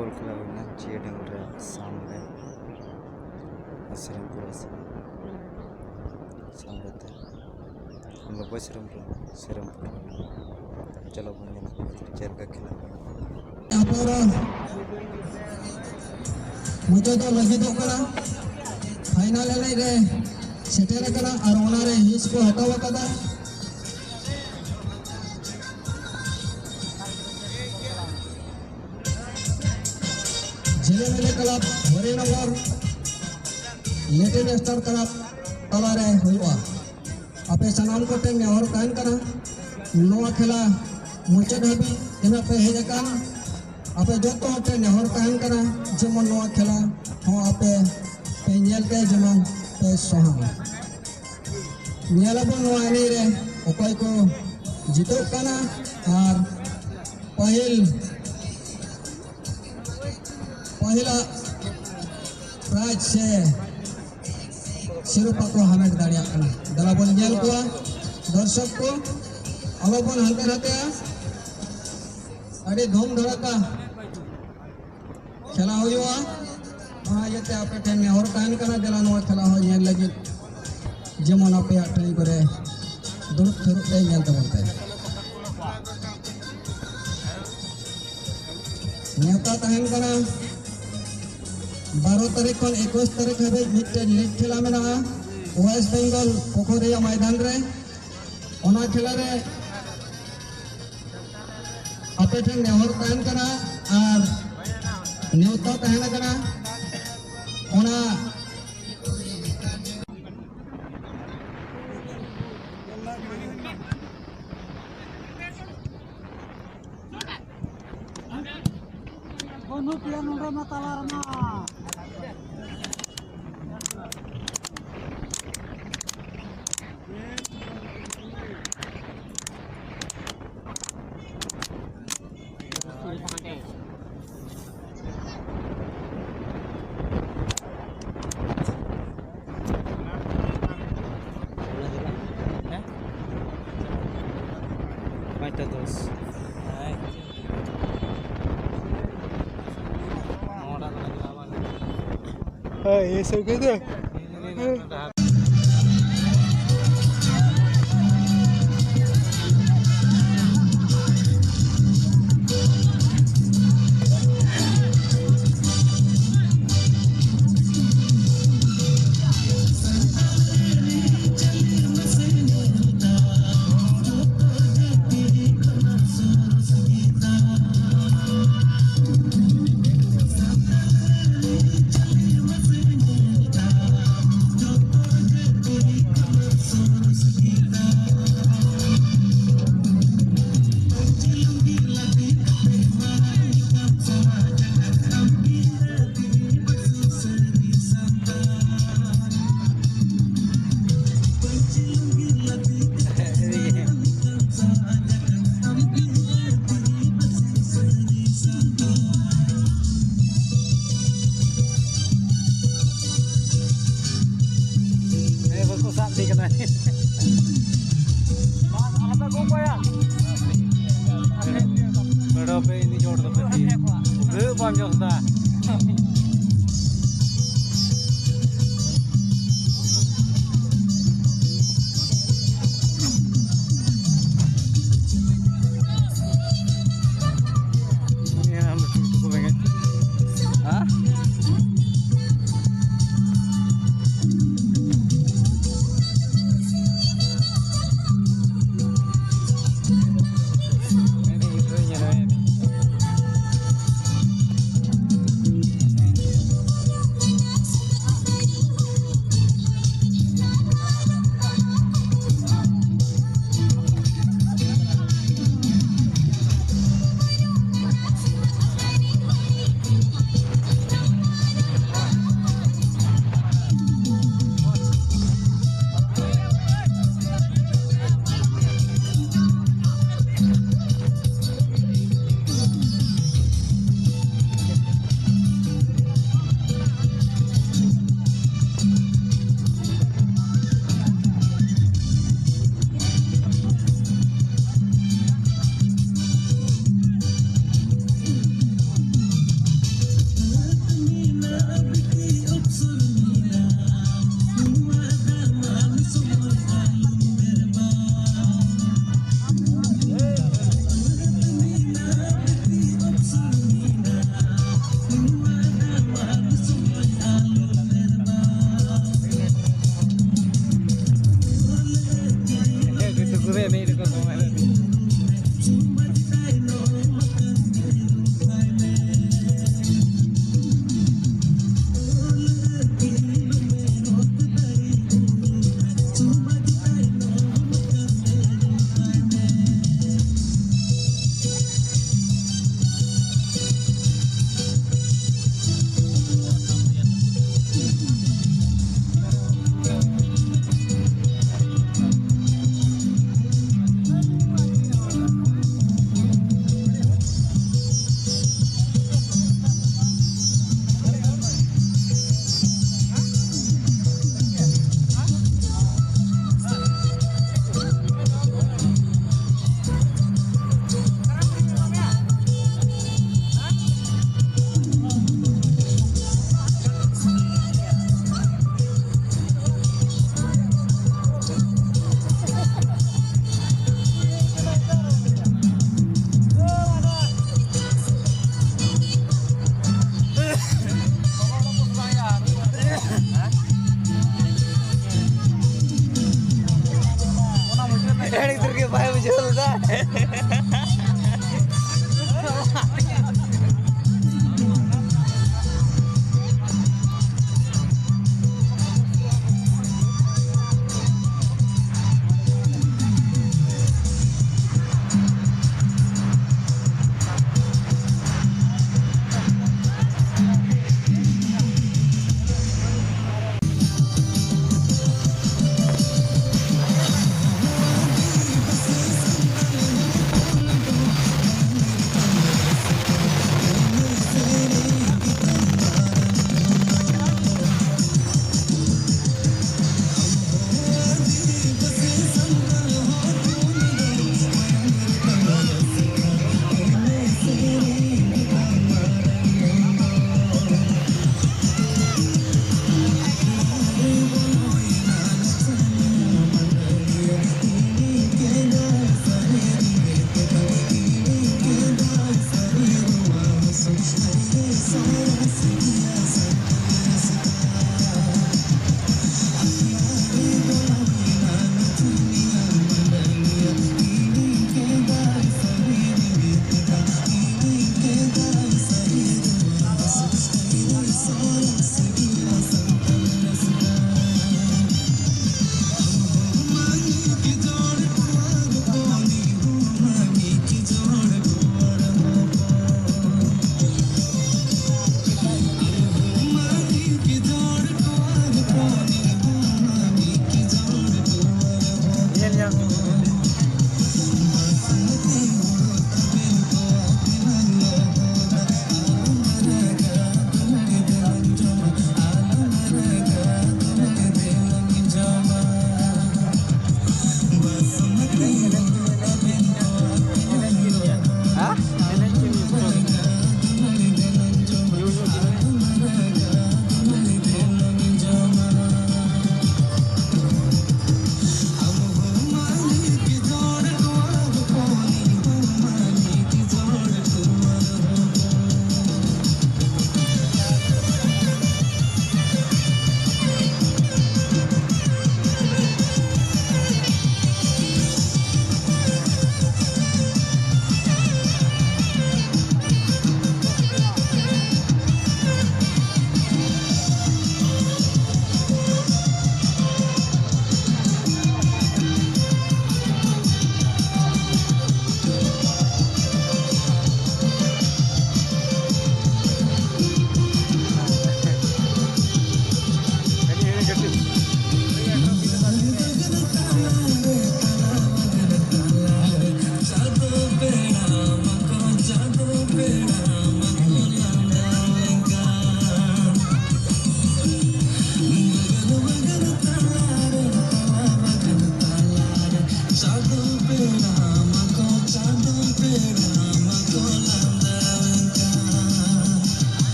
Ball खेला हुआ चे डंगल सामने श्रीरामपुर सामने हम लोग श्रीरामपुर चलो चेल का खेला मुझे तो लगी तो करा फाइनल रे सेटेर करा और ओनारे हिस को हटावा कदा जिले मिले क्लब वरी नंबर लेटेन स्टार क्लब तलारे हुआ अपे सनाम को टेम और कान करा नोआ खेला मुचाद हाबी जना पे हेजकान अपे जोतो होते नेहर कान करा जेमन नोआ खेला हो अपे पेंजल के जेमन पे सोहा नेलबो नोआ एनी रे ओकय को जीतो काना और पहला प्राइज से शिरोपा को हमें दाड़िया दला बन जेल को दर्शक को अलबन हल्का रहते अड़ी धूम धड़का खेला हुआ ये आपे ठेन और कान करना दला नोआ खेला हो ये लगी जेमन आपे आटली करे दुरुप थुरुप पे नेल तबनते नेता तहन कना 12 तारीख खन 21 तारीख हाबे मिटे लीग खेला में वेस्ट बेंगल पोखरिया मैदान रे ओना खेला रे अपे ठेन नेहर कान कना और नेता तहन कना ओना Nupian udah matalarna. Mata dos. ये सब कहते बड़ा पे नहीं जोड़ दो बम जोड़ता